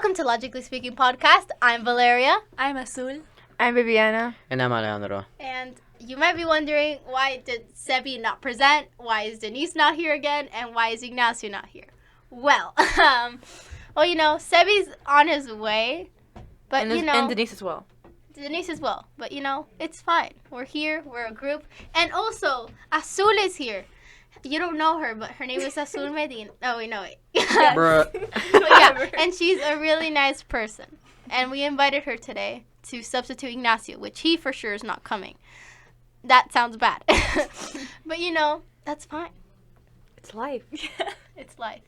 Welcome to Logically Speaking Podcast. I'm Valeria. I'm Azul. I'm Viviana. And I'm Alejandro. And you might be wondering, why did Sebi not present? Why is Denise not here again? And why is Ignacio not here? Well, Sebi's on his way. But, And Denise as well. Denise as well. But, it's fine. We're here. We're a group. And also, Azul is here. You don't know her, but her name is Azul Medina. Oh, we know it. Bruh. Yeah, and she's a really nice person. And we invited her today to substitute Ignacio, which he for sure is not coming. That sounds bad. But, that's fine. It's life. It's life.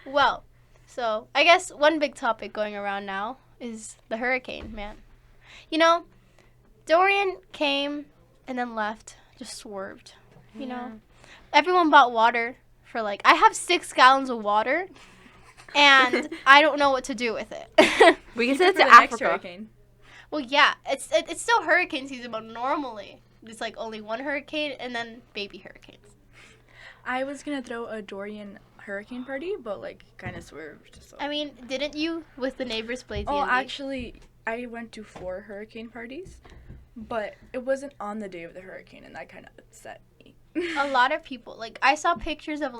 Well, so I guess one big topic going around now is the hurricane, man. Dorian came and then left, just swerved, Everyone bought water for I have 6 gallons of water, and I don't know what to do with it. We can send it to Next Africa. hurricane. Well, yeah, it's still hurricane season, but normally it's only one hurricane and then baby hurricanes. I was gonna throw a Dorian hurricane party, but kind of swerved. So. I mean, didn't you with the neighbors Blazy? Oh, and me? actually, I went to 4 hurricane parties, but it wasn't on the day of the hurricane, and that kind of upset me. A lot of people, I saw pictures of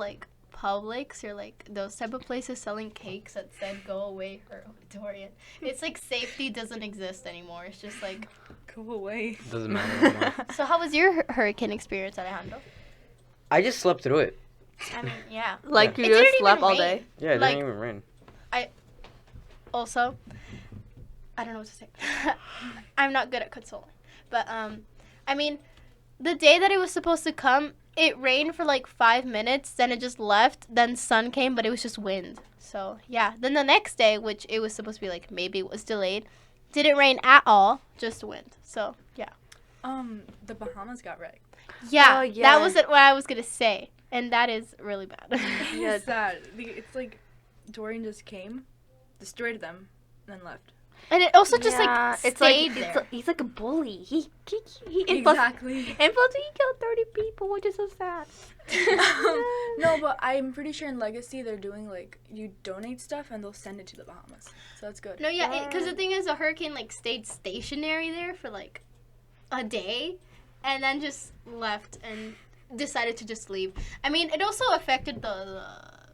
Publix or those type of places selling cakes that said "Go away, Dorian." It's safety doesn't exist anymore. It's just Go away. Doesn't matter anymore. So how was your hurricane experience, Alejandro? I just slept through it. I mean, yeah. You It just didn't slept even all rain. day. Yeah, it didn't even rain. Also, I don't know what to say. I'm not good at consoling. But, I mean, the day that it was supposed to come, it rained for 5 minutes, then it just left, then sun came, but it was just wind. So, yeah. Then the next day, which it was supposed to be maybe it was delayed, didn't rain at all, just wind. So, yeah. The Bahamas got wrecked. Yeah, Oh, yeah. that was what I was going to say. And that is really bad. Yeah. It's sad. It's Dorian just came, destroyed them, and then left. And it also just, it's stayed there. he's like a bully. He Exactly. And plus he killed 30 people, which is so sad. No, but I'm pretty sure in Legacy they're doing you donate stuff and they'll send it to the Bahamas. So that's good. No, yeah, because the thing is, the hurricane stayed stationary there for a day, and then just left and decided to just leave. I mean, it also affected the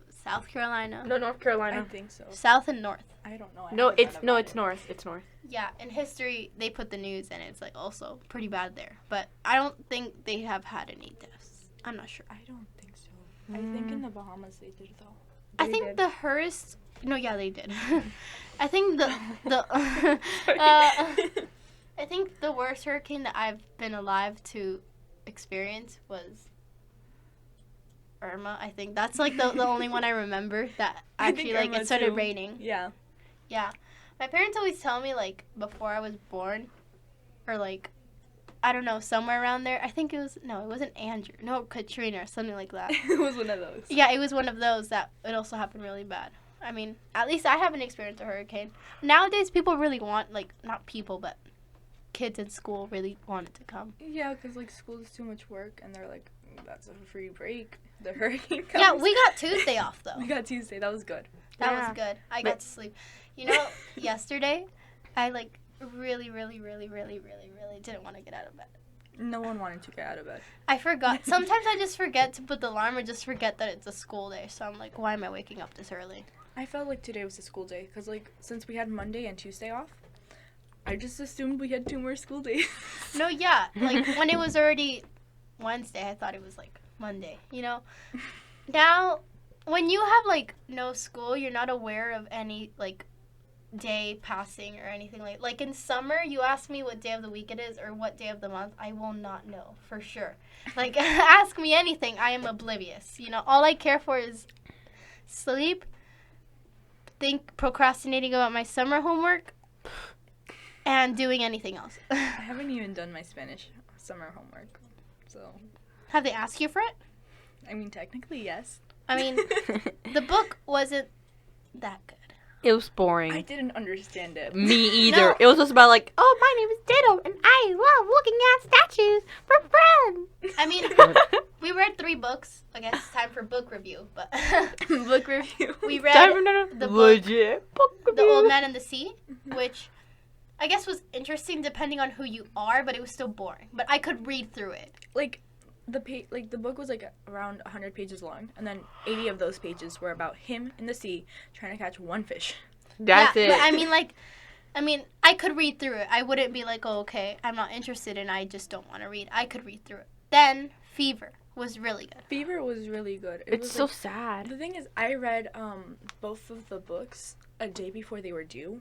South Carolina, No, North I Carolina. think so. South and North. I don't know. It's north. It's north. Yeah, in history they put the news, and it's also pretty bad there. But I don't think they have had any deaths. I'm not sure. I don't think so. I think in the Bahamas they did though. I think the Hurst. No, yeah, they did. I think the I think the worst hurricane that I've been alive to experience was Irma. I think that's the only one I remember that I think actually Irma it started too. raining. Yeah. Yeah, my parents always tell me before I was born, or I don't know, somewhere around there. I think it wasn't Andrew. No, Katrina or something like that. It was one of those. Yeah, it was one of those that it also happened really bad. I mean, at least I haven't experienced a hurricane. Nowadays, people really want, not people, but kids in school really want it to come. Yeah, because school is too much work, and they're that's a free break. The hurricane comes. Yeah, we got Tuesday off, though. We got Tuesday. That was good. That Yeah. was good. I got to sleep. Yesterday, I, really, really, really, really, really, really didn't want to get out of bed. No one wanted to get out of bed. I forgot. Sometimes I just forget to put the alarm or just forget that it's a school day. So I'm why am I waking up this early? I felt like today was a school day because since we had Monday and Tuesday off, I just assumed we had 2 more school days. No, yeah. When it was already Wednesday, I thought it was, Monday, Now, when you have, no school, you're not aware of any, day passing or anything like in summer, you ask me what day of the week it is or what day of the month, I will not know for sure. Ask me anything, I am oblivious. All I care for is sleep, procrastinating about my summer homework, and doing anything else. I haven't even done my Spanish summer homework, so. Have they asked you for it? I mean, technically, yes. I mean, the book wasn't that good. It was boring. I didn't understand it. Me either. No. It was just about like, oh, my name is Ditto, and I love looking at statues for friends. I mean, we read 3 books. I guess it's time for book review, but Book review. we read the book, Legit book The Old review. Man and the Sea, which I guess was interesting depending on who you are, but it was still boring. But I could read through it. Like the book was like around 100 pages long, and then 80 of those pages were about him in the sea trying to catch one fish. That's yeah, it. But I mean, I could read through it. I wouldn't be like, oh, okay, I'm not interested and I just don't want to read. I could read through it. Then Fever was really good. Fever was really good. It's was so like, sad. the thing is, I read both of the books a day before they were due,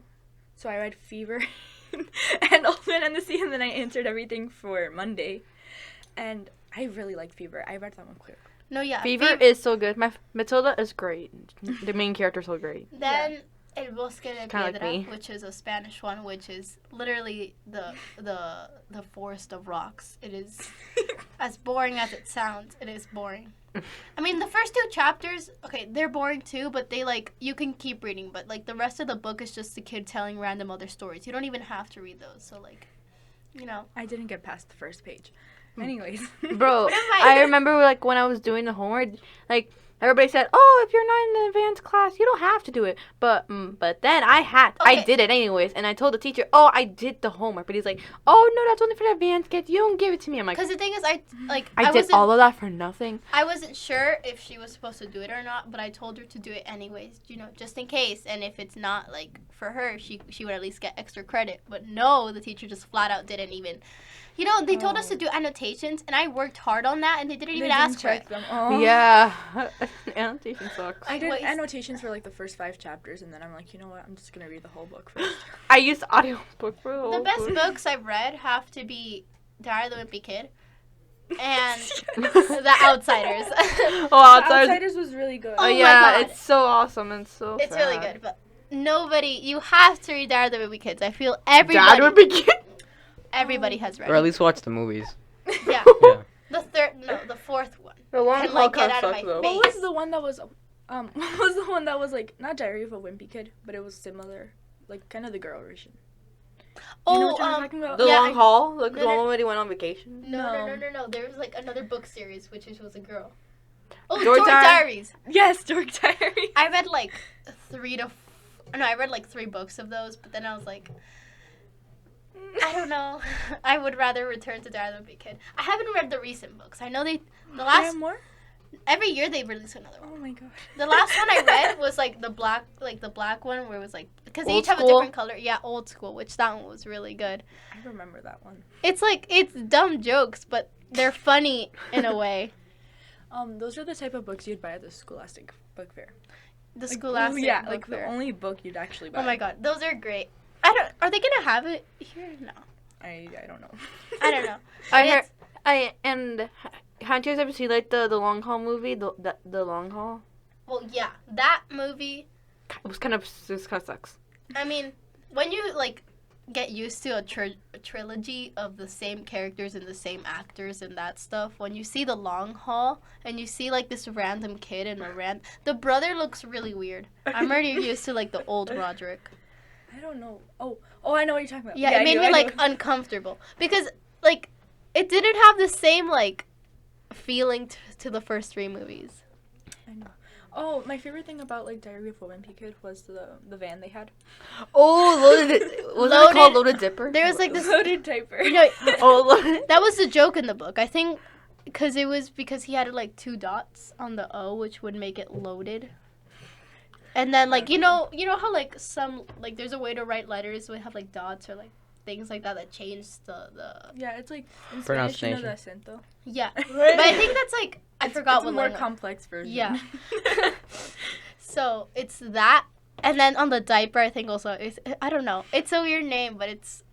so I read Fever and Old Man and the Sea, and then I answered everything for Monday, and I really liked Fever. I read that one quick. No, yeah. Fever is so good. Matilda is great. The main character's so great. Then El Bosque de Kinda like Piedra, me. which is a Spanish one, which is literally the forest of rocks. It is as boring as it sounds. It is boring. I mean, the first 2 chapters, okay, they're boring too, but they like you can keep reading. But like the rest of the book is just the kid telling random other stories. You don't even have to read those. So like, you know. I didn't get past the first page. Anyways. Bro, What am I- I remember like when I was doing the homework, like everybody said, "Oh, if you're not in the advanced class, you don't have to do it." But then I Okay. did it anyways, and I told the teacher, "Oh, I did the homework." But he's like, "Oh no, that's only for the advanced kids. You don't give it to me." I'm like, Because the thing is, I I did wasn't, all of that for nothing. I wasn't sure if she was supposed to do it or not, but I told her to do it anyways, you know, just in case. And if it's not like for her, she would at least get extra credit. But no, the teacher just flat out didn't even. You know, they told us to do annotations, and I worked hard on that, and they didn't even ask for it. them. Oh. Yeah, annotation sucks. I did Wait. annotations for like the first 5 chapters, and then I'm like, you know what? I'm just gonna read the whole book first. I used audiobook for the whole The best book. books I've read have to be Diary of the Wimpy Kid and The Outsiders. Oh, Outsiders. Outsiders. was really good. Oh my Yeah, God. it's so awesome and so. It's really sad. good, but you have to read Diary of the Wimpy Kids. I feel everybody, Dad would be cute. everybody has read Or at it. least watch the movies. Yeah. Yeah. The 4th one. The long Can, haul like, get kinda out of sucks, my though. face. What was the one that was what was the one that was like not Diary of a Wimpy Kid, but it was similar, like kind of the girl version. You know what I'm talking about? The Yeah, long haul, like no, the no. one where they went on vacation. No. There was like another book series, which was a girl. Oh, Dork Dork Diaries. Yes, Dork Diary. I read like 3 to. I read like 3 books of those, but then I was like, I don't know. I would rather return to Diary of the Wimpy Kid. I haven't read the recent books. I know the They last have more? every year they release another one. Oh my god. The last one I read was like the black one where it was like because they Old each have a school? different color. Yeah, old school, which that one was really good. I remember that one. It's like it's dumb jokes, but they're funny in a way. Those are the type of books you'd buy at the Scholastic Book Fair. The Like, Scholastic yeah, book like fair. the only book you'd actually buy. Oh my god, those are great. I don't. Are they gonna have it here? No, I don't know. I don't know. I But heard. it's- Haven't you guys ever seen like the long haul movie, the long haul? Well, yeah, that movie. It was kind of sucks. I mean, when you like get used to a trilogy of the same characters and the same actors and that stuff, when you see the long haul and you see like this random kid and the brother looks really weird. I'm already used to like the old Roderick. I don't know. Oh, I know what you're talking about. Yeah, I it made do, me I like know. uncomfortable because like it didn't have the same like feeling to the first 3 movies. I know. Oh, my favorite thing about like Diary of a Wimpy Kid was the van they had. Oh, was it called Loaded Zipper? There was like this. Loaded diaper. You know, Oh, that was the joke in the book. I think because he had like 2 dots on the O, which would make it loaded. And then like you know how like some like there's a way to write letters we have like dots or like things like that change the Yeah, it's like in Spanish, you know the acento. yeah. But I think that's like I forgot it's what a more language. complex version. Yeah. So it's that, and then on the diaper, I think also is I don't know. It's a weird name, but it's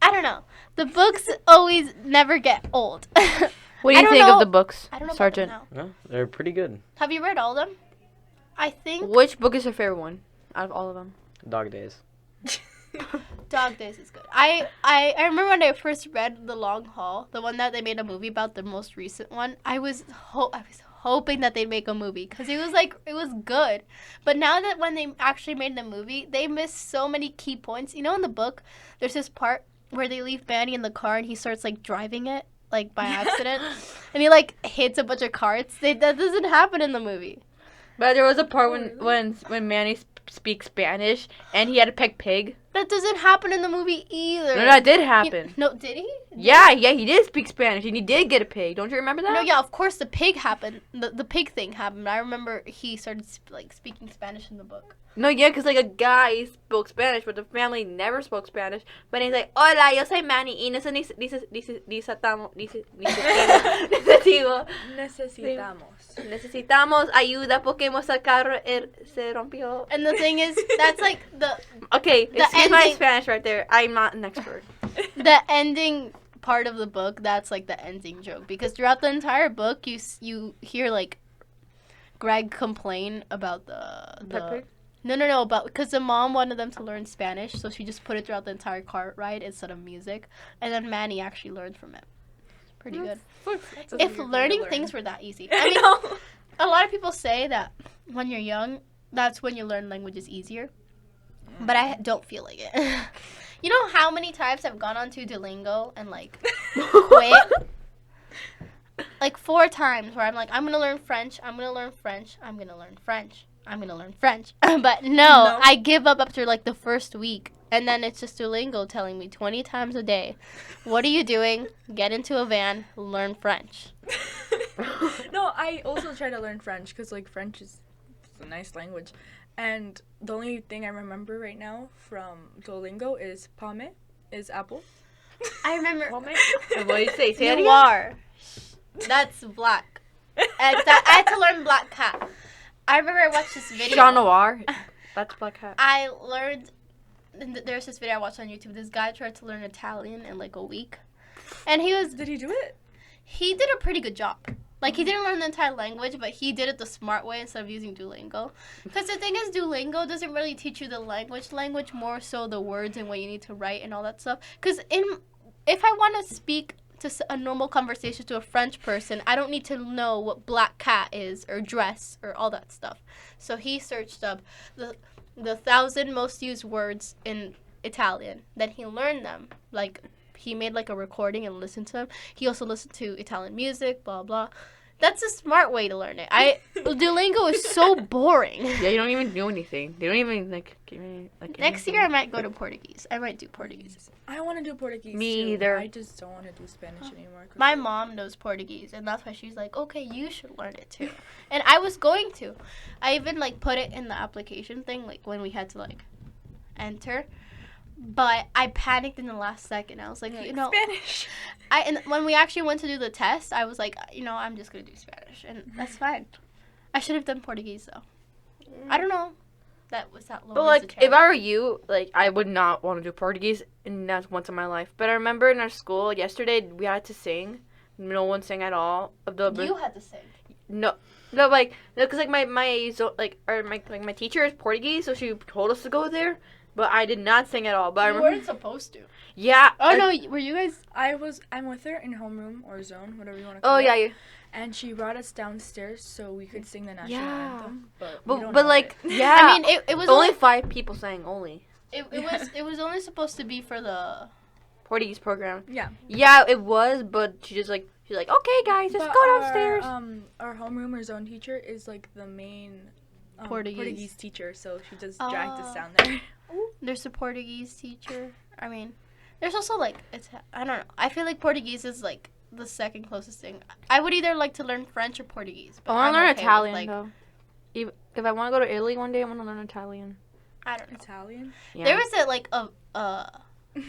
I don't know. The books always never get old. what do I you don't think know- of the books, I don't know about Sergeant? them now. No, they're pretty good. Have you read all of them? I think Which book is your favorite one out of all of them? Dog Days. Dog Days is good. I remember when I first read The Long Haul, the one that they made a movie about, the most recent one. I was hoping that they'd make a movie because it was good. But now that when they actually made the movie, they missed so many key points. You know, in the book, there's this part where they leave Manny in the car and he starts like driving it like by accident, and he like hits a bunch of carts. That doesn't happen in the movie. But there was a part when Manny speaks Spanish and he had to pick pig. That doesn't happen in the movie either. No, that did happen. Did he? Yeah, he did speak Spanish and he did get a pig. Don't you remember that? No, yeah, of course the pig happened. The pig thing happened. I remember he started speaking Spanish in the book. No, yeah, because like a guy spoke Spanish, but the family never spoke Spanish. But he's like, hola, yo soy Manny y necesitamos ayuda porque nuestro carro se rompió. And the thing is, that's like the... Okay, excuse my ending- Spanish right there. I'm not an expert. The ending part of the book, that's like the ending joke. Because throughout the entire book, you hear like Greg complain about the Pepper? No, because the mom wanted them to learn Spanish, so she just put it throughout the entire car ride instead of music, and then Manny actually learned from it. Pretty good. If learning things were that easy. I mean, a lot of people say that when you're young, that's when you learn languages easier, but I don't feel like it. You know how many times I've gone onto Duolingo and like quit? Like 4 times where I'm like, I'm going to learn French, I'm going to learn French, I'm going to learn French. I'm going to learn French. But no, I give up after like the first week. And then it's just Duolingo telling me 20 times a day, what are you doing? Get into a van, learn French. No, I also try to learn French because like French is a nice language. And the only thing I remember right now from Duolingo is pomme, is apple. I remember. What do you say? Say it again? Noir. That's black. And I had to learn black cat. I remember I watched this video. Chat Noir. That's Black Hat. I learned, there's this video I watched on YouTube. This guy tried to learn Italian in like a week. And Did he do it? he did a pretty good job. Like, he didn't learn the entire language, but he did it the smart way instead of using Duolingo. Because the thing is, Duolingo doesn't really teach you the language, more so the words and what you need to write and all that stuff. Because if I want to speak to a normal conversation to a French person, I don't need to know what black cat is or dress or all that stuff. So he searched up the 1,000 most used words in Italian. Then he learned them. Like, he made like a recording and listened to them. He also listened to Italian music, blah blah. That's a smart way to learn it. Duolingo is so boring. Yeah, you don't even know anything. They don't even give me Next year I might go to Portuguese. I might do Portuguese. I want to do Portuguese Me too. either. I just don't want to do Spanish anymore. My mom knows Portuguese, and that's why she's like, okay, you should learn it too. And I was going to. I even like put it in the application thing, like when we had to like enter. But I panicked in the last second. I was like, Spanish. And when we actually went to do the test, I was like, I'm just gonna do Spanish, and that's fine. I should have done Portuguese though. I don't know. That was that low. But like, if I were you, like, I would not want to do Portuguese, and that's once in my life. But I remember in our school yesterday we had to sing. No one sang at all. You had to sing. No, because like my teacher is Portuguese, so she told us to go there. But I did not sing at all. But I remember, weren't supposed to. Yeah. Oh no, were you guys? I'm with her in homeroom or zone, whatever you want to call it. Oh yeah. And she brought us downstairs so we could sing the national anthem. But like it. yeah. I mean, it was only 5 people sang only. It was only supposed to be for the Portuguese program. Yeah. Yeah, it was, but she's like, okay guys, just go downstairs. Our homeroom or zone teacher is like the main Portuguese teacher, so she just dragged us down there. There's a Portuguese teacher. I mean, there's also like I don't know. I feel like Portuguese is like the second closest thing. I would either like to learn French or Portuguese. But I want to learn okay Italian though. If I want to go to Italy one day, I want to learn Italian. I don't know. Italian? Yeah. There was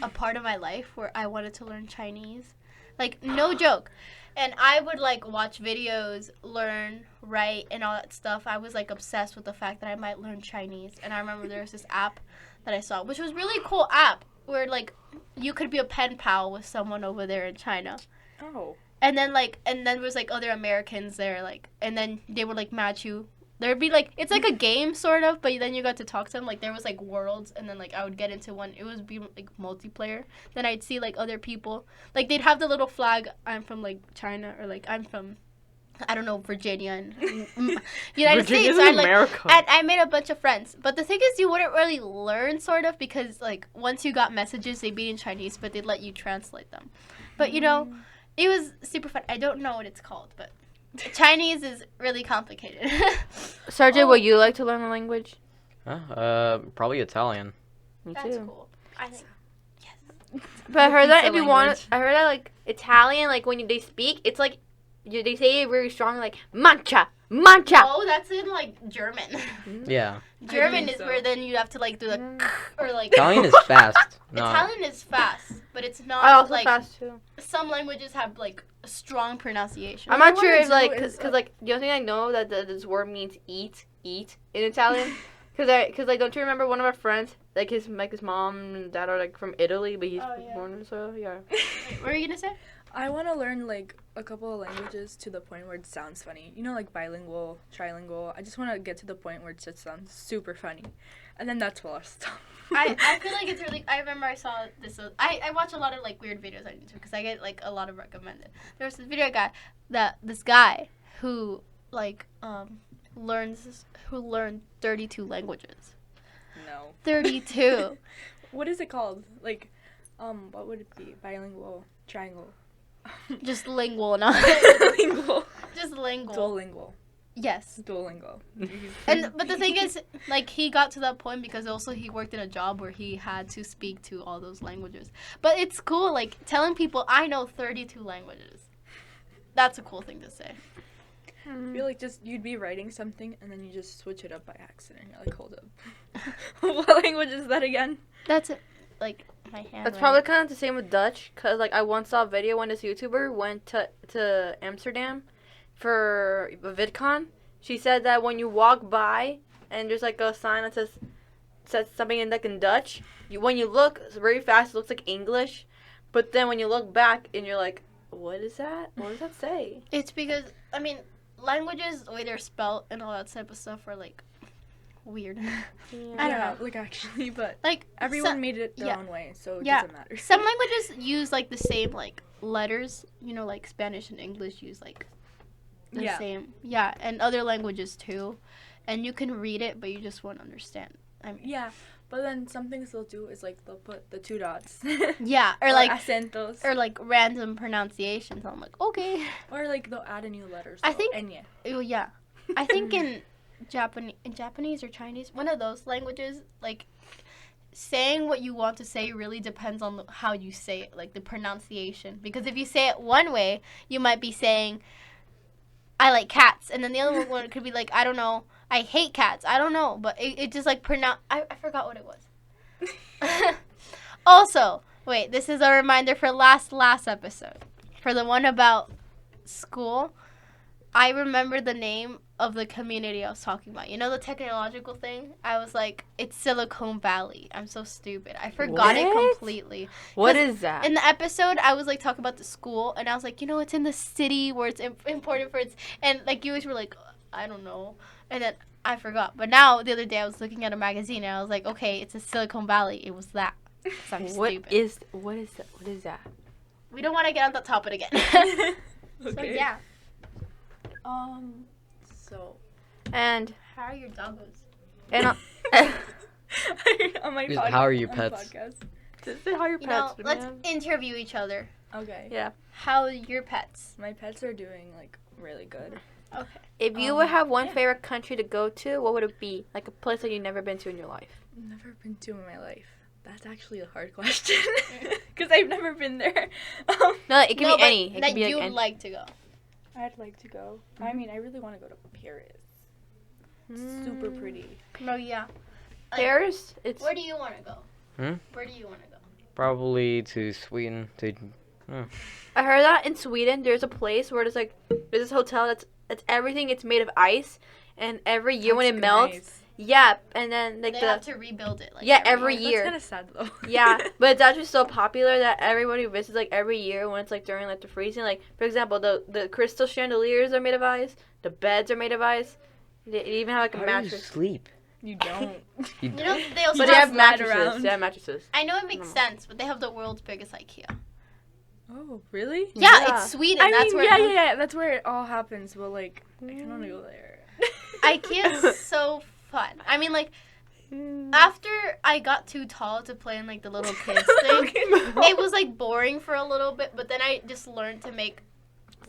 a part of my life where I wanted to learn Chinese. Like, no joke. And I would, like, watch videos, learn, write, and all that stuff. I was, like, obsessed with the fact that I might learn Chinese. And I remember there was this app that I saw, which was a really cool app, where, like, you could be a pen pal with someone over there in China. Oh. And then there was, like, other Americans there, like, and then they would, like, match you. There'd be, like, it's like a game, sort of, but then you got to talk to them. Like, there was, like, worlds, and then, like, I would get into one. It would be, like, multiplayer. Then I'd see, like, other people. Like, they'd have the little flag, I'm from, like, China, or, like, I'm from I don't know, Virginia and United Virginia's States. So in America. I made a bunch of friends. But the thing is, you wouldn't really learn, sort of, because, like, once you got messages, they'd be in Chinese, but they'd let you translate them. But, you know, it was super fun. I don't know what it's called, but Chinese is really complicated. Sergey, would you like to learn a language? Probably Italian. Me That's too. cool. I think. But I heard that Pizza if you want, language. I heard that like Italian, like when they speak, it's like they say it very strong, like mancha, mancha. Oh, that's in, like, German. Yeah. German think is so. where then you have to, like, do the or, like... Italian is fast. No. Italian is fast, but it's not, I also like... fast too. Some languages have, like, a strong pronunciation. I'm What I not sure wanna if like, do is, cause like the only thing I know that this word means eat in Italian. Cause like don't you remember one of our friends, like his mom and dad are like from Italy, but he's Oh, yeah. born so yeah. Wait, what are you gonna say? I want to learn like a couple of languages to the point where it sounds funny. You know, like bilingual, trilingual. I just want to get to the point where it just sounds super funny, and then that's where I'll stop. I feel like it's really... I remember I saw this... I watch a lot of, like, weird videos on YouTube because I get, like, a lot of recommended. There was this video this guy who, like, learned 32 languages. No. 32. What is it called? Like, what would it be? Bilingual, triangle. Just lingual, not... Lingual. Just lingual. Duolingual. Yes. Duolingo. But the thing is, like, he got to that point because also he worked in a job where he had to speak to all those languages. But it's cool, like, telling people I know 32 languages. That's a cool thing to say. I feel like just you'd be writing something and then you just switch it up by accident. You're like, hold up. What language is that again? That's it. Like, my hand. That's probably kind of the same with Dutch, cause like I once saw a video when this YouTuber went to Amsterdam for a VidCon. She said that when you walk by and there's like a sign that says something in Dutch, when you look very fast, it looks like English, but then when you look back and you're like, what is that? What does that say? It's because, I mean, languages, the way they're spelled and all that type of stuff are, like, weird. I don't know. Like actually, but Like, everyone made it their yeah. own way, so it Yeah. doesn't matter. some languages use, like, the same, like, letters. You know, like, Spanish and English use, like, the Yeah. same. Yeah, and other languages, too. And you can read it, but you just won't understand. I mean, Yeah, but then some things they'll do is like they'll put the 2 dots. yeah, or, like, acentos. or, like, random pronunciations. I'm like, okay. Or like they'll add a new letter. I so think- Enya. Oh, yeah. I think in Japanese or Chinese, one of those languages, like, saying what you want to say really depends on how you say it, like the pronunciation. Because if you say it one way, you might be saying, I like cats. And then the other one could be like, I don't know, I hate cats. I don't know. But it just, like, I forgot what it was. Also, wait, this is a reminder for last episode. For the one about school, I remember the name of the community I was talking about. You know the technological thing? I was like, it's Silicon Valley. I'm so stupid. I forgot it What? completely. What 'Cause is that? In the episode, I was like talking about the school, and I was like, you know, it's in the city where it's important for its, and like you guys were like, I don't know, and then I forgot. But now the other day I was looking at a magazine, and I was like, okay, it's a Silicon Valley. It was that. 'Cause I'm stupid. What is that? We don't want to get on that topic again. So Okay. yeah. So And How are your doggos? and on my Just how are your on the pets? podcast. how are your You know, pets? let's man? interview each other. Okay. Yeah. How are your pets? My pets are doing like really good. Okay. If you would have one yeah. favorite country to go to, what would it be? Like a place that you've never been to in your life. Never been to in my life. That's actually a hard question because I've never been there. No, like, it can be but any. It that can be you like would any. like to go. I'd like to go. I mean, I really want to go to Paris. It's super pretty. No, yeah. Paris. It's Where do you want to go? Hmm? Where do you want to go? Probably to Sweden. I heard that in Sweden there's a place where there's this hotel that's everything. It's made of ice, and every year when it That's melts, nice. yeah, and then like They the have to rebuild it. Like, Yeah, every That's year. kind of sad though. yeah, but it's actually so popular that everybody visits like every year when it's like during like the freezing. Like for example, the crystal chandeliers are made of ice. The beds are made of ice. They even have like a How do you mattress. sleep? You don't. You You know, they also But they have slide mattresses. around. They have mattresses. I know it makes No. sense, but they have the world's biggest IKEA. Oh, really? Yeah, Yeah. it's Sweden. I That's mean, where yeah, that's where it all happens. But like, I can only go there. IKEA's so fun. I mean, like, after I got too tall to play in like the little kids thing, it was like boring for a little bit. But then I just learned to make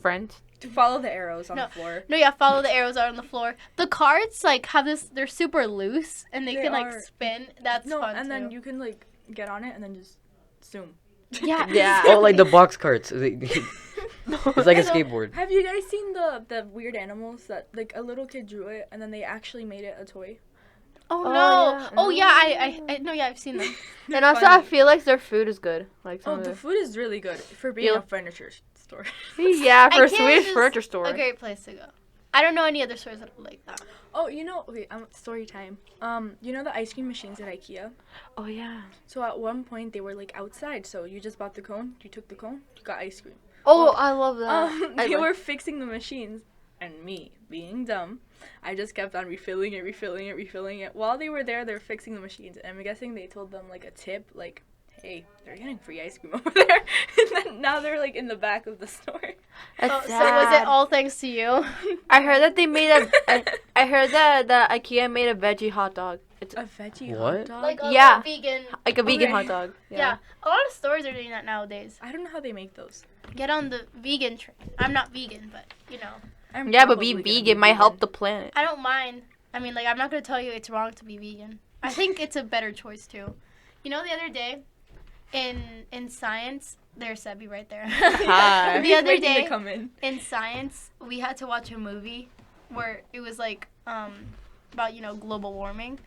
Friends. To follow the arrows on the floor. follow the arrows out on the floor. The cards like have this. They're super loose and they can like are. spin. That's fun and too. then you can like get on it and then just zoom. Yeah. Yeah. Oh, like the box carts. It's like a skateboard. Have you guys seen the weird animals that like a little kid drew it and then they actually made it a toy? Oh Oh, no. yeah. Oh yeah. I no. Yeah, I've seen them. And also, I feel like their food is good. Like some Oh, of the the food is really good for being Yeah. a furniture store. yeah, for a IKEA Swedish is furniture store. A great place to go. I don't know any other stores that are like that. Oh, you know, okay, story time. You know the ice cream machines at IKEA? Oh yeah. So at one point they were like outside, so you just bought the cone, you took the cone, you got ice cream. Oh, Well, I love that. They were fixing the machines, and me, being dumb, I just kept on refilling it. While they were there, they were fixing the machines, and I'm guessing they told them like a tip, like, hey, they're getting free ice cream over there. And then now they're like in the back of the store. That's Oh, so was it sad. all thanks to you? I heard that they made I heard that IKEA made a veggie hot dog. It's A veggie What? hot dog? Like a Yeah. vegan. like a vegan Okay. hot dog. Yeah. A lot of stores are doing that nowadays. I don't know how they make those. Get on the vegan train. I'm not vegan, but you know, I'm Yeah, but probably being gonna be vegan might help the planet. I don't mind. I mean, like, I'm not gonna tell you it's wrong to be vegan. I think it's a better choice too. You know, the other day, in science, there's Sebi right there. Hi. The He's other waiting to day, come in. in science, we had to watch a movie where it was like about global warming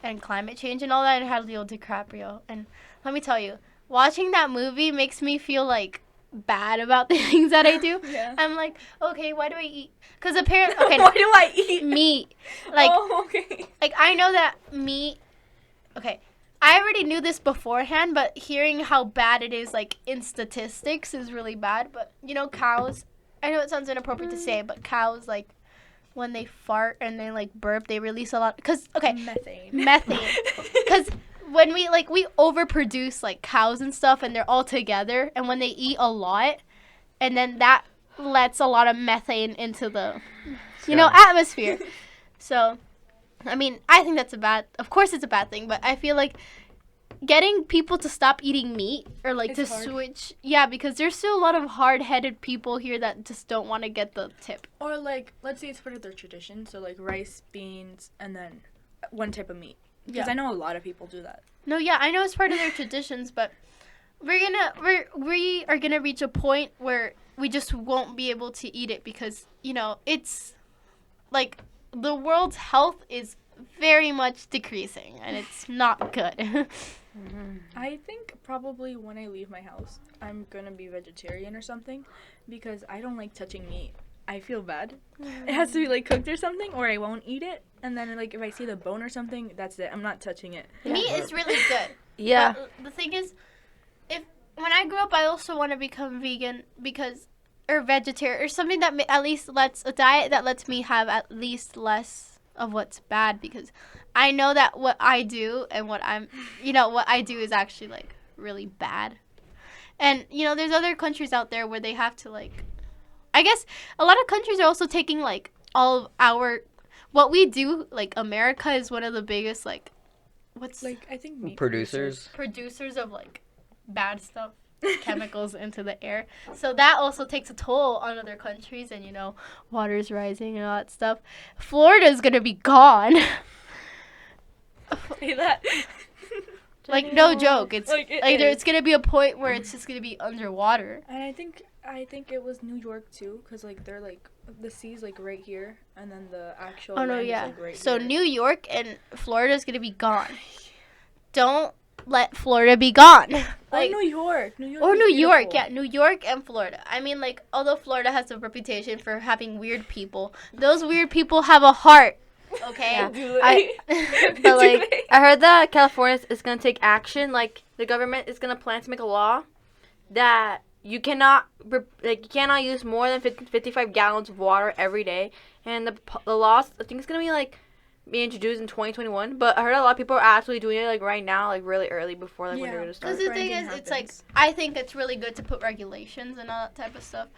and climate change and all that. And it had Leo DiCaprio. And let me tell you, watching that movie makes me feel like bad about the things that I do. Yeah. I'm like, okay, why do I eat? Because apparently, okay, Why do I eat meat. Like, oh, okay. like I know that meat. Okay, I already knew this beforehand, but hearing how bad it is, like in statistics, is really bad. But cows. I know it sounds inappropriate to say, but cows, like, when they fart and they like burp, they release a lot. Methane. Because when we overproduce like cows and stuff, and they're all together, and when they eat a lot, and then that lets a lot of methane into the atmosphere. So, I mean, I think that's of course it's a bad thing, but I feel like getting people to stop eating meat or like It's to hard. switch, because there's still a lot of hard-headed people here that just don't want to get the tip. Or like, let's say it's part of their tradition, so like rice, beans, and then one type of meat. Because Yeah. I know a lot of people do that. No, yeah, I know it's part of their traditions, but we are gonna reach a point where we just won't be able to eat it because it's like the world's health is very much decreasing and it's not good. I think probably when I leave my house, I'm gonna be vegetarian or something, because I don't like touching meat. I feel bad. It has to be like cooked or something, or I won't eat it. And then like if I see the bone or something, that's it. I'm not touching it. Meat is really good. Yeah. But the thing is, when I grow up, I also want to become vegan or vegetarian or something that at least a diet that lets me have at least less of what's bad, because I know that what I do and what I do is actually like really bad. And there's other countries out there where they have to like, I guess a lot of countries are also taking like all of what we do. Like America is one of the biggest like Like I think meat Producers. producers of like bad stuff, chemicals into the air. So that also takes a toll on other countries, and water's rising and all that stuff. Florida's gonna be gone. Say that. Like no joke. It's Like, like, it is. it's gonna be a point where it's just gonna be underwater. And I think it was New York too, because like they're like the sea's like right here, and then the actual Oh no, land yeah. is, like, right So here. New York and Florida's gonna be gone. Don't let Florida be gone. Or New York. New York. Or is New York, beautiful. yeah, New York and Florida. I mean, like, although Florida has a reputation for having weird people, those weird people have a heart, okay? Yeah. Do I- they? But Do like, they? I heard that California is gonna take action. Like, the government is gonna plan to make a law that you cannot use more than 55 gallons of water every day, and the laws, I think it's gonna be like be introduced in 2021. But I heard a lot of people are actually doing it like right now, like really early before like when they're gonna start. Because the thing is, it's like, I think it's really good to put regulations and all that type of stuff.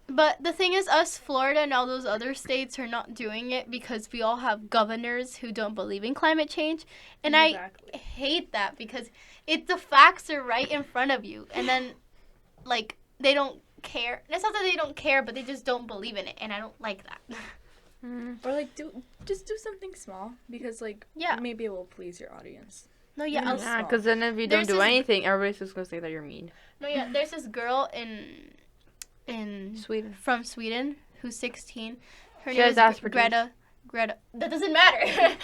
But the thing is, us, Florida, and all those other states are not doing it because we all have governors who don't believe in climate change. And Exactly. I hate that because the facts are right in front of you. And then, like, they don't care. It's not that they don't care, but they just don't believe in it. And I don't like that. Or like just do something small because like maybe it will please your audience. No, yeah. Yeah, because then if you don't do anything, everybody's just gonna say that you're mean. No, yeah. There's this girl in Sweden. From Sweden who's 16. Her She name has is Asperger's. Greta. That doesn't matter.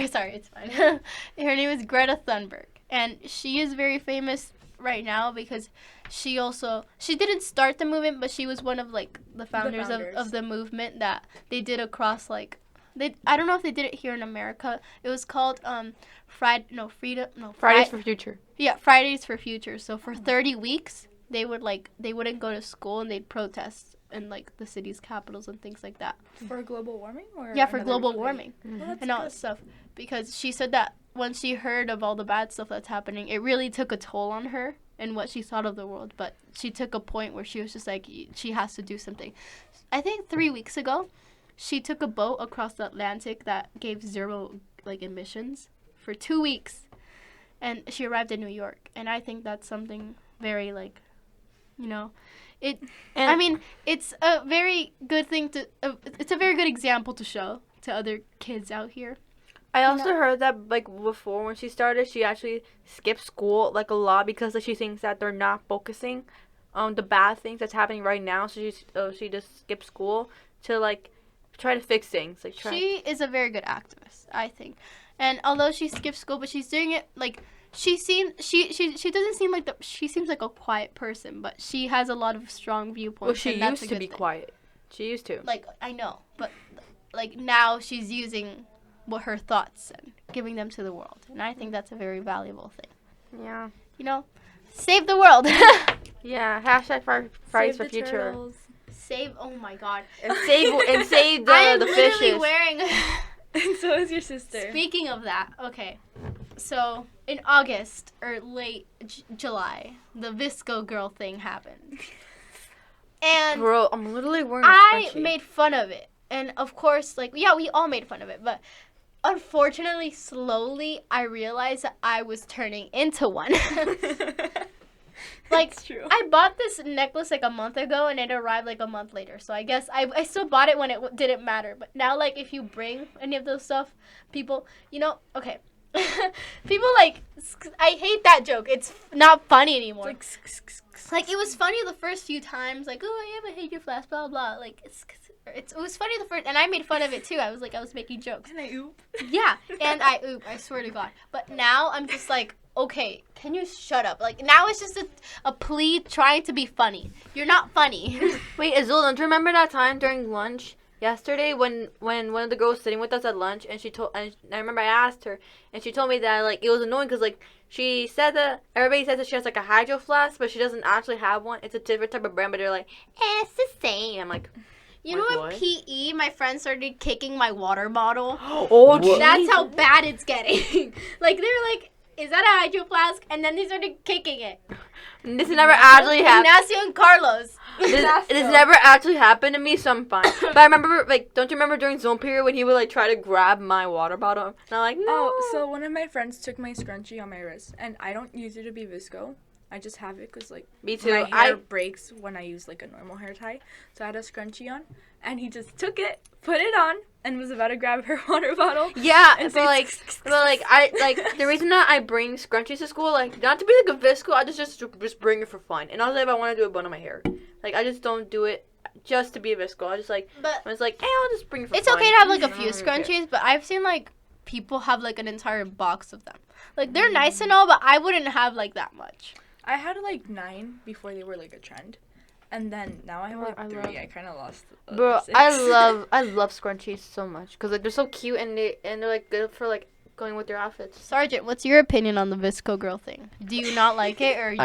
Sorry, it's fine. Her name is Greta Thunberg, and she is very famous right now because she didn't start the movement, but she was one of like the founders. Of the movement that they did across like I don't know if they did it here in America. It was called Fridays for Future. Yeah, Fridays for Future. So for 30 weeks they wouldn't go to school and they'd protest in like the city's capitals and things like that. For global warming or for global warming and all that stuff. Because she said that when she heard of all the bad stuff that's happening, it really took a toll on her and what she thought of the world. But she took a point where she was just like, she has to do something. I think 3 weeks ago, she took a boat across the Atlantic that gave 0 like emissions for 2 weeks, and she arrived in New York. And I think that's something very like, I mean, it's a very good thing it's a very good example to show to other kids out here. I also heard that like before when she started, she actually skipped school like a lot because like, she thinks that they're not focusing on the bad things that's happening right now. So she just skipped school to like try to fix things. Like she is a very good activist, I think. And although she skipped school, but she's doing it like she doesn't seem like she seems like a quiet person, but she has a lot of strong viewpoints. Well, she used to be quiet. She used to. Like I know, but like now she's using her thoughts and giving them to the world, and I think that's a very valuable thing. Yeah. Save the world. Yeah. Hashtag Fridays for Future. Turtles. Save. Oh my God. And save the I'm the literally fishes. wearing. And so is your sister. Speaking of that, okay. So in August or late July, the Visco girl thing happened, and Bro, I'm literally wearing a I scrunchie. made fun of it, and of course, like we all made fun of it, but unfortunately, slowly I realized that I was turning into one. Like, It's true. I bought this necklace like a month ago, and it arrived like a month later. So I guess I still bought it when it didn't matter. But now, like, if you bring any of those stuff, people, okay. People, like, I hate that joke. It's not funny anymore. Like, it was funny the first few times. Like, oh, I have a hate your flash, blah, blah. Like, it was funny the first, and I made fun of it, too. I was making jokes. And I oop. Yeah, and I swear to God. But now I'm just like, okay, can you shut up? Like, now it's just a plea trying to be funny. You're not funny. Wait, Azul, don't you remember that time during lunch yesterday when one of the girls was sitting with us at lunch and I remember I asked her and she told me that like it was annoying because like she said that everybody says that she has like a hydro flask but she doesn't actually have one. It's a different type of brand, but they're like, it's the same. I'm like, You know, in PE, my friend started kicking my water bottle. oh, geez. That's how bad it's getting. Like, they're like, is that a hydro flask? And then they started kicking it. This never actually happened. Ignacio and Carlos. This never actually happened to me, so I'm fine. But I remember, like, don't you remember during zone period when he would, like, try to grab my water bottle? And I'm like, no. Oh, so one of my friends took my scrunchie on my wrist, and I don't use it to be visco. I just have it because, like, me too. My hair breaks when I use, like, a normal hair tie. So I had a scrunchie on, and he just took it, put it on, and was about to grab her water bottle. Yeah, and but the reason that I bring scrunchies to school, like, not to be like a visco, I just bring it for fun. And also if I want to do a bun on my hair. Like, I just don't do it just to be a visco. I just, like, I was like, hey, I'll just bring it for fun. It's okay to have, like, a few scrunchies, but I've seen, like, people have, like, an entire box of them. Like, they're nice and all, but I wouldn't have, like, that much. I had, like, 9 before they were, like, a trend. And then now I have, like, 3. I kind of lost Bro, 6. I love scrunchies so much because like they're so cute and they're like good for like going with your outfits. Sergeant, what's your opinion on the Visco girl thing? Do you not like it or?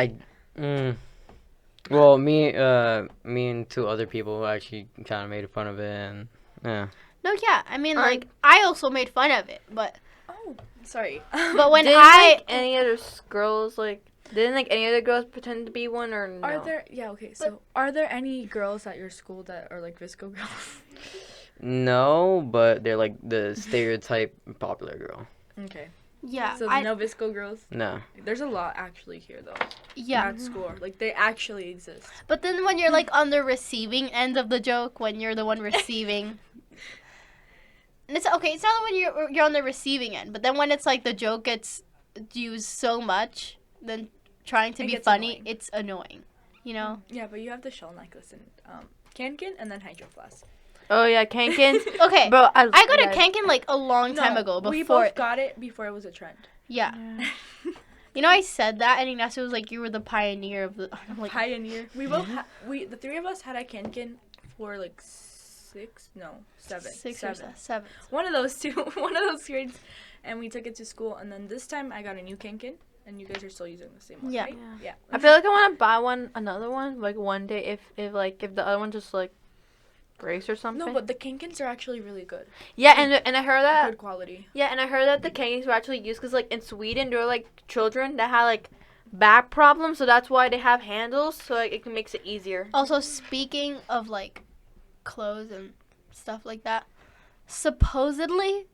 Well, me and 2 other people actually kind of made fun of it, and yeah. No, yeah. I mean, Aren't- like, I also made fun of it, but Oh, sorry. but when Didn't I like any other girls like? Didn't like any other girls pretend to be one or no? Are there okay, so are there any girls at your school that are like visco girls? No, but they're like the stereotype popular girl. Okay. yeah, So I no visco girls? No. There's a lot actually here though. yeah. At school. Like they actually exist. But then when you're like on the receiving end of the joke, when you're the one receiving, and it's okay. It's not when you're on the receiving end, but then when it's like the joke gets used so much, then trying to It be gets funny, annoying. it's annoying. You know. Yeah, but you have the shell necklace and cancan and then hydro flask. Oh yeah, Kankins. Okay. Bro, I got a yeah. Kanken like a long time ago before. We both got it before it was a trend. Yeah. You know, I said that, and Ignacio was like, "You were the pioneer of the." I'm like, Pioneer. We both the three of us had a cancan for like 7. six or seven. One of those two, one of those grades, and we took it to school. And then this time I got a new cancan, and you guys are still using the same one, Yeah. right? Yeah. I feel like I want to buy another one, like one day if the other one just like breaks or something. No, but the cankans are actually really good. yeah, and I heard that. Good quality. Yeah, and I heard that the Kankins were actually used because like in Sweden there were like children that had like back problems, so that's why they have handles, so like it makes it easier. Also, speaking of like clothes and stuff like that, supposedly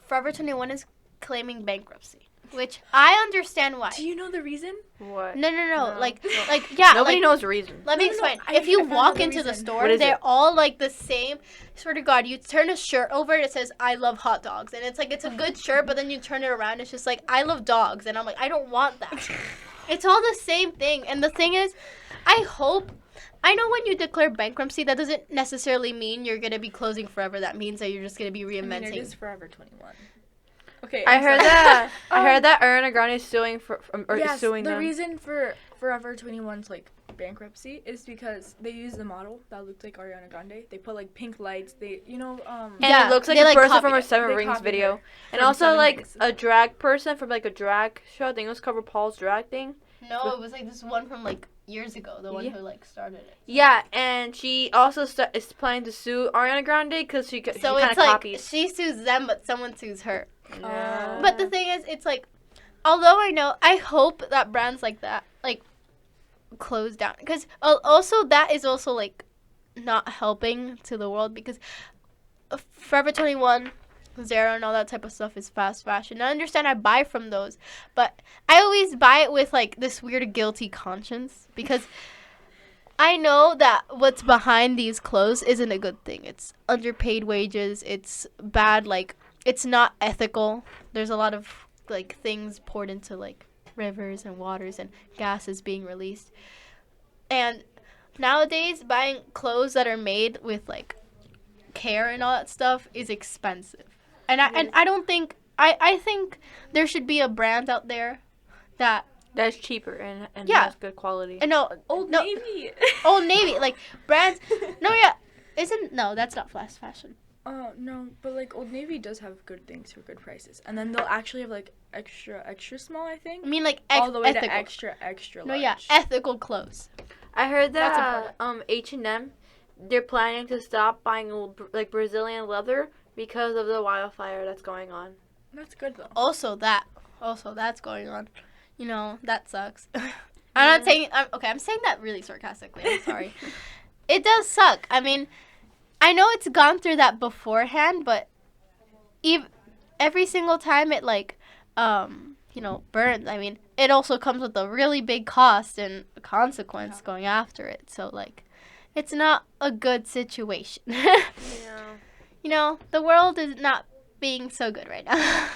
Forever 21 is claiming bankruptcy, which I understand why. Do you know the reason? What? No, No. like yeah. Nobody like, knows the reason. Let me No, no, no, explain. I- If you I found walk out the into the reason. store, What is they're it? all like the same. Swear to God, you turn a shirt over, it says "I love hot dogs," and it's like it's a good shirt, but then you turn it around, it's just like "I love dogs," and I'm like, I don't want that. It's all the same thing, and the thing is, I know when you declare bankruptcy, that doesn't necessarily mean you're gonna be closing forever. That means that you're just gonna be I mean, reinventing. it is Forever 21. Okay. I I'm heard sorry. that. I heard that Ariana Grande is suing Yes, suing the them. reason for Forever 21's like bankruptcy is because they used the model that looked like Ariana Grande. They put like pink lights. They, And Yeah, it looks like they, a like, person from copied a it. Seven They Rings copied video. her And from also Seven like Rings. a drag person from like a drag show. I think it was Cover Paul's drag thing. No, it was like this one from like years ago, the one Yeah. who like started it. Yeah, and she also is planning to sue Ariana Grande because she So kind of it's like copies. she sues them, but someone sues her. Yeah. But the thing is, it's like, although I hope that brands like that, like, close down. Because also, that is also, like, not helping to the world. Because Forever 21, Zara, and all that type of stuff is fast fashion. I understand I buy from those. But I always buy it with, like, this weird guilty conscience. Because I know that what's behind these clothes isn't a good thing. It's underpaid wages. It's bad, like, it's not ethical. There's a lot of like things poured into like rivers and waters and gases being released. And nowadays buying clothes that are made with like care and all that stuff is expensive. And I don't think I think there should be a brand out there that That's cheaper and Yeah. has good quality. and no Old no Navy. Old Navy like brands no that's not fast fashion. Oh no, but like Old Navy does have good things for good prices, and then they'll actually have like extra small, I think, I mean like all the way ethical. to extra No, large. yeah, ethical clothes. I heard That's that H&M they're planning to stop buying like Brazilian leather because of the wildfire that's going on. That's good though. Also that's going on. You know, that sucks. I'm saying that really sarcastically. I'm sorry. It does suck. I mean, I know it's gone through that beforehand, but every single time it like burns. I mean, it also comes with a really big cost and a consequence going after it. So like it's not a good situation. Yeah. You know, the world is not being so good right now.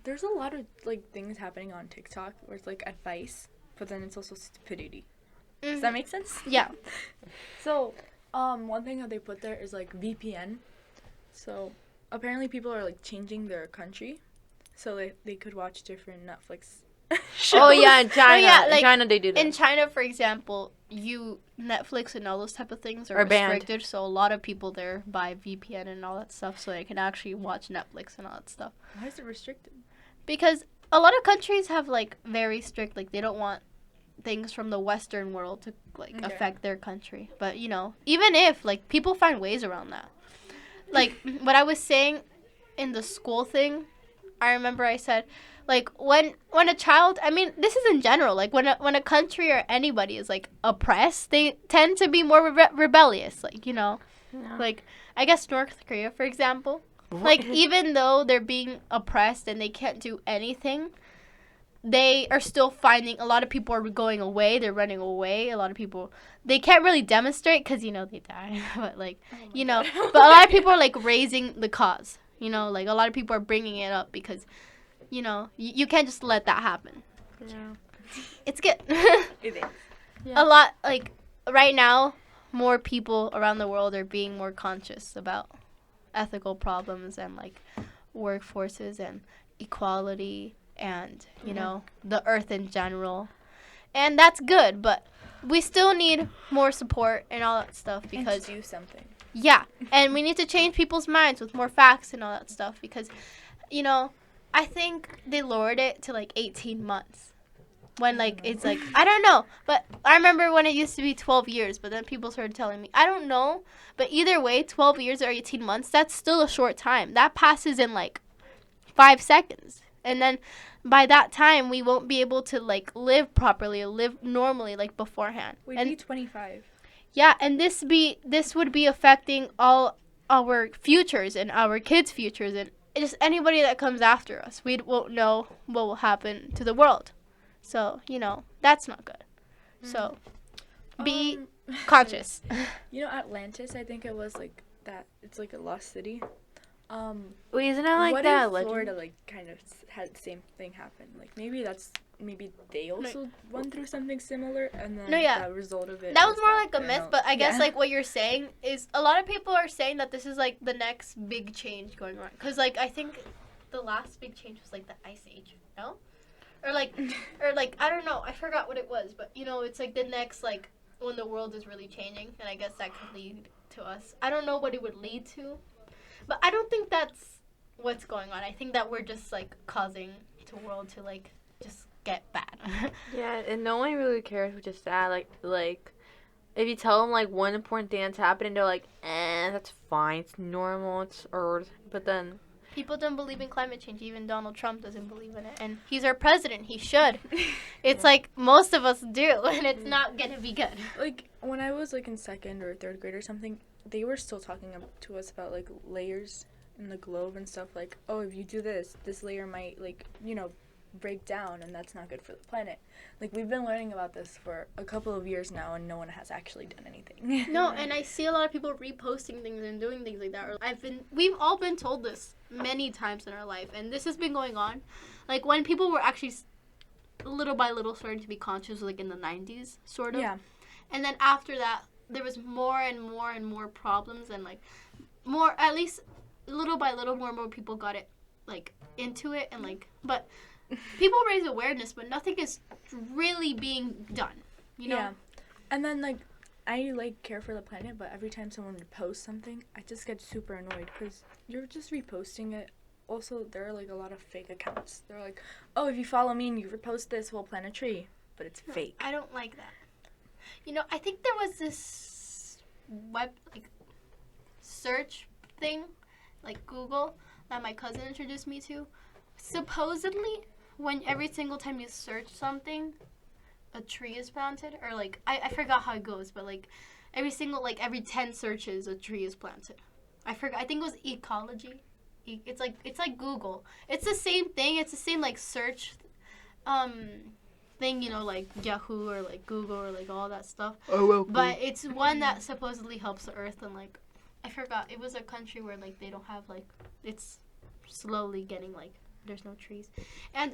There's a lot of like things happening on TikTok where it's like advice, but then it's also stupidity. Does that make sense? Yeah. So, one thing that they put there is like VPN. So, apparently people are like changing their country, so they could watch different Netflix shows. Oh yeah, in China. yeah, In like, China they do that. In China, for example, Netflix and all those type of things are Are banned. restricted, so a lot of people there buy VPN and all that stuff so they can actually watch Netflix and all that stuff. Why is it restricted? Because a lot of countries have like very strict, like they don't want things from the Western world to like Okay. affect their country. But you know, even if like people find ways around that. Like what I was saying in the school thing, I remember I said like when a child, I mean this is in general, like when a country or anybody is like oppressed, they tend to be more rebellious, like, you know. Yeah. Like I guess North Korea, for example. Like even though they're being oppressed and they can't do anything, they are still finding, a lot of people are going away, they're running away. A lot of people, they can't really demonstrate because, you know, they die. But like, you know, God. but a lot of people are like raising the cause, you know, like a lot of people are bringing it up because, you know, you can't just let that happen. Yeah. It's good. It is. Yeah. A lot, like right now, more people around the world are being more conscious about ethical problems and like workforces and equality and, you know, the earth in general. And that's good, but we still need more support and all that stuff And because to do something. yeah, and we need to change people's minds with more facts and all that stuff because, you know, I think they lowered it to like 18 months. When like it's like, I don't know, but I remember when it used to be 12 years, but then people started telling me, I don't know, but either way, 12 years or 18 months, that's still a short time. That passes in like 5 seconds. And then by that time, we won't be able to like live properly, live normally like beforehand. We'd And be 25. yeah, and this would be affecting all our futures and our kids' futures and just anybody that comes after us. We won't know what will happen to the world. So, you know, that's not good. So, be conscious. You know, Atlantis, I think it was like that. It's like a lost city. Wait, isn't that like what that if legend? Florida like kind of had the same thing happen? Like maybe they also went through something similar, and then No, yeah. the result of it. That was more like a they're myth, not- but I guess yeah. like what you're saying is a lot of people are saying that this is like the next big change going on. Cuz like I think the last big change was like the Ice Age, no? Or like I don't know, I forgot what it was, but you know, it's like the next like when the world is really changing, and I guess that could lead to us. I don't know what it would lead to, but I don't think that's what's going on. I think that we're just like causing the world to like just get bad. Yeah, and no one really cares, which is sad. Like, if you tell them like one important thing that's happening, they're like, that's fine, it's normal, it's Earth. But then People don't believe in climate change. Even Donald Trump doesn't believe in it. And he's our president. He should. It's like most of us do, and it's not going to be good. Like when I was like in second or third grade or something, they were still talking to us about like layers in the globe and stuff. Like, oh, if you do this layer might like, you know, break down, and that's not good for the planet. Like we've been learning about this for a couple of years now, and no one has actually done anything. No, and I see a lot of people reposting things and doing things like that. Or we've all been told this many times in our life, and this has been going on. Like when people were actually little by little starting to be conscious, like in the 90s, sort of. Yeah. And then after that, there was more and more and more problems, and like more, at least little by little, more and more people got it like into it, and like, but people raise awareness, but nothing is really being done, you know? Yeah. And then like I like care for the planet, but every time someone posts something, I just get super annoyed because you're just reposting it. Also, there are like a lot of fake accounts. They're like, oh, if you follow me and you repost this, we'll plant a tree, but it's fake. I don't like that. You know, I think there was this web like search thing, like Google, that my cousin introduced me to. Supposedly, when every single time you search something, a tree is planted, or like I forgot how it goes, but like every 10 searches, a tree is planted. I forgot. I think it was ecology. It's like Google. It's the same thing. It's the same like search thing, you know, like Yahoo or like Google or like all that stuff. Oh, well. But it's one that supposedly helps the earth, and like I forgot, it was a country where like they don't have like, it's slowly getting like there's no trees. And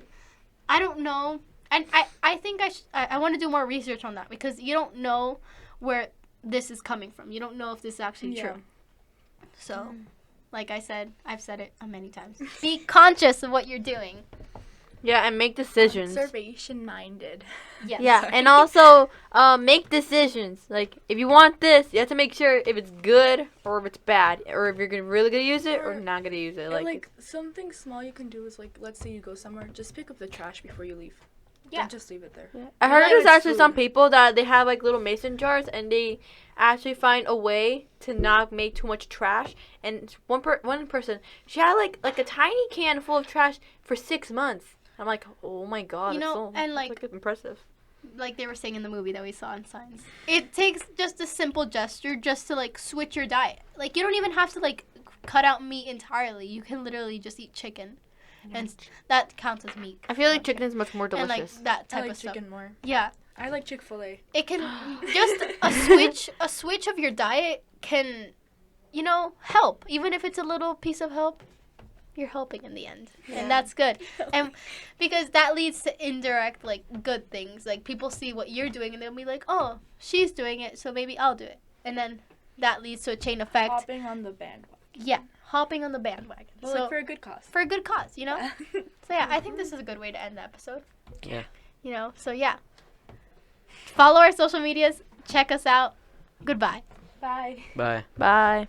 I don't know, and I think I want to do more research on that, because you don't know where this is coming from. You don't know if this is actually true. So, like I said, I've said it many times. Be conscious of what you're doing. yeah, and make decisions. Conservation minded. Yes. Yeah, Sorry. and also make decisions. Like if you want this, you have to make sure if it's good or if it's bad, or if you're really gonna use it or not gonna use it. And, Like something small you can do is like, let's say you go somewhere, just pick up the trash before you leave. Yeah. Don't just leave it there. I heard Like, there's it's actually some food. people that they have like little mason jars and they actually find a way to not make too much trash. And one person, she had like a tiny can full of trash for 6 months. I'm like, oh my god, You it's know, so, and, that's, like- impressive. Like they were saying in the movie that we saw in Signs. It takes just a simple gesture just to like switch your diet. Like you don't even have to like cut out meat entirely. You can literally just eat chicken, and that counts as meat. I feel like chicken is much more And like delicious. that I type like of stuff. chicken more. Yeah, I like Chick-fil-A. it can just a switch of your diet can, help. Even if it's a little piece of help, you're helping in the end, Yeah. and that's good. And because that leads to indirect like good things. Like people see what you're doing and they'll be like, oh, she's doing it, so maybe I'll do it, and then that leads to a chain effect. Hopping on the bandwagon. Yeah, hopping on the bandwagon. Well, so like for a good cause. for a good cause, So yeah, I think this is a good way to end the episode. Yeah. So yeah. Follow our social medias. Check us out. Goodbye. Bye. Bye. Bye.